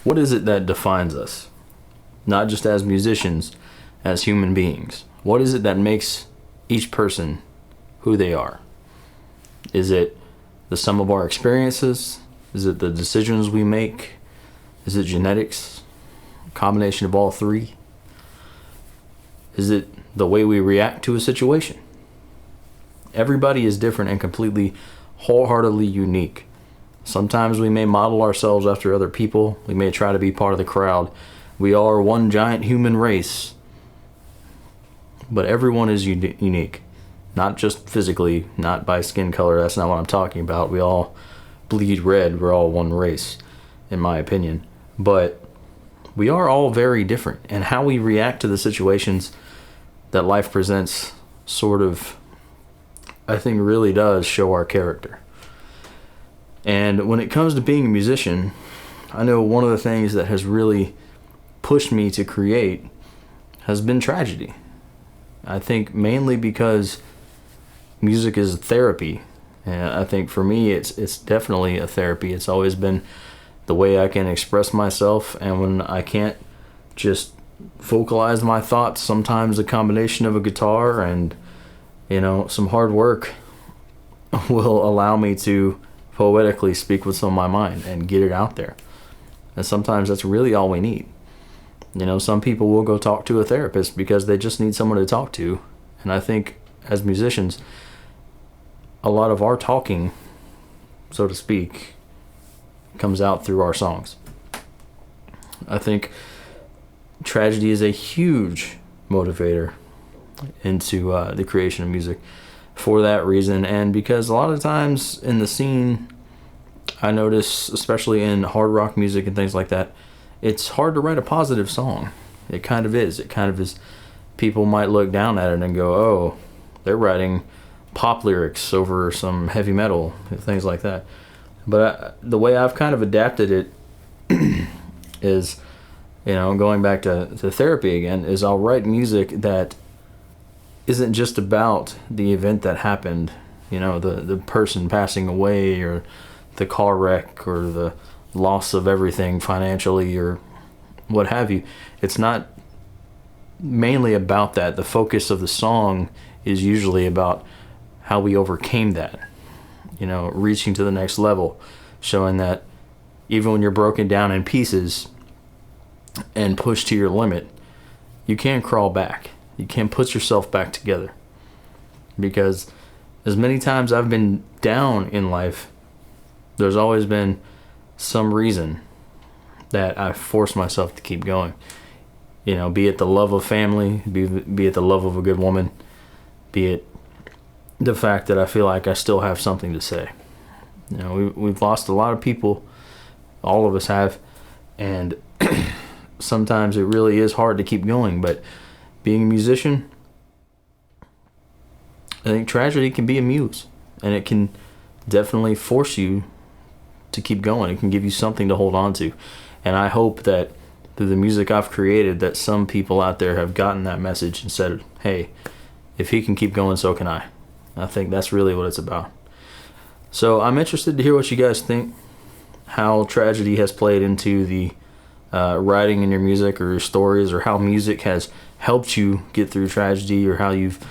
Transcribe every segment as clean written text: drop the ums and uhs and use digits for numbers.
what is it that defines us? Not just as musicians, as human beings. What is it that makes each person who they are? Is it the sum of our experiences? Is it the decisions we make? Is it genetics? A combination of all three? Is it the way we react to a situation? Everybody is different and completely, wholeheartedly unique. Sometimes we may model ourselves after other people. We may try to be part of the crowd. We are one giant human race. But everyone is unique. Not just physically, not by skin color. That's not what I'm talking about. We all bleed red. We're all one race, in my opinion. But we are all very different. And how we react to the situations that life presents sort of, I think, really does show our character. And when it comes to being a musician, I know one of the things that has really pushed me to create has been tragedy. I think mainly because music is therapy. And I think for me, it's definitely a therapy. It's always been the way I can express myself. And when I can't just vocalize my thoughts, sometimes a combination of a guitar and, some hard work will allow me to poetically speak what's on my mind and get it out there. And sometimes that's really all we need. Some people will go talk to a therapist because they just need someone to talk to. And I think as musicians, a lot of our talking, so to speak, comes out through our songs. I think tragedy is a huge motivator into the creation of music for that reason. And because a lot of times in the scene, I notice, especially in hard rock music and things like that, it's hard to write a positive song. It kind of is. People might look down at it and go, oh, they're writing pop lyrics over some heavy metal, things like that. But the way I've kind of adapted it is, going back to therapy again, is I'll write music that isn't just about the event that happened, the person passing away or the car wreck or the loss of everything financially or what have you. It's not mainly about that. The focus of the song is usually about how we overcame that, reaching to the next level, showing that even when you're broken down in pieces and pushed to your limit, you can crawl back. You can put yourself back together. Because as many times I've been down in life, there's always been some reason that I force myself to keep going. Be it the love of family, be it the love of a good woman, be it the fact that I feel like I still have something to say. We've lost a lot of people, all of us have, and sometimes it really is hard to keep going. But being a musician, I think tragedy can be a muse, and it can definitely force you to keep going. It can give you something to hold on to. And I hope that through the music I've created, that some people out there have gotten that message and said, hey, if he can keep going, so can I. I think that's really what it's about. So I'm interested to hear what you guys think, how tragedy has played into the writing in your music or your stories, or how music has helped you get through tragedy, or how you've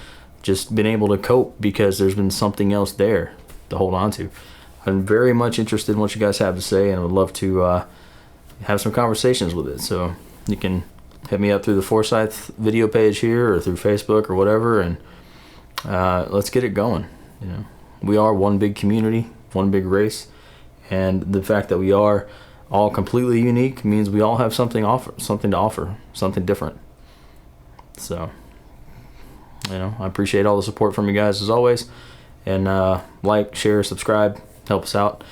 just been able to cope because there's been something else there to hold on to. I'm very much interested in what you guys have to say, and I would love to have some conversations with it. So you can hit me up through the Forsythe video page here or through Facebook or whatever, and let's get it going. We are one big community, one big race, and the fact that we are all completely unique means we all have something to offer, something different. So, I appreciate all the support from you guys as always, and like, share, subscribe, help us out.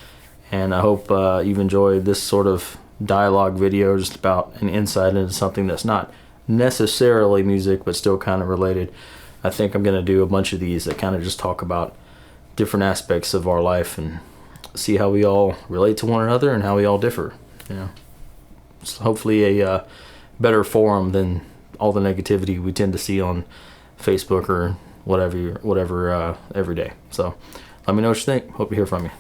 And I hope you've enjoyed this sort of dialogue video, just about an insight into something that's not necessarily music, but still kind of related. I think I'm going to do a bunch of these that kind of just talk about different aspects of our life and see how we all relate to one another and how we all differ. It's hopefully a better forum than all the negativity we tend to see on Facebook or whatever every day. So let me know what you think. Hope to hear from you.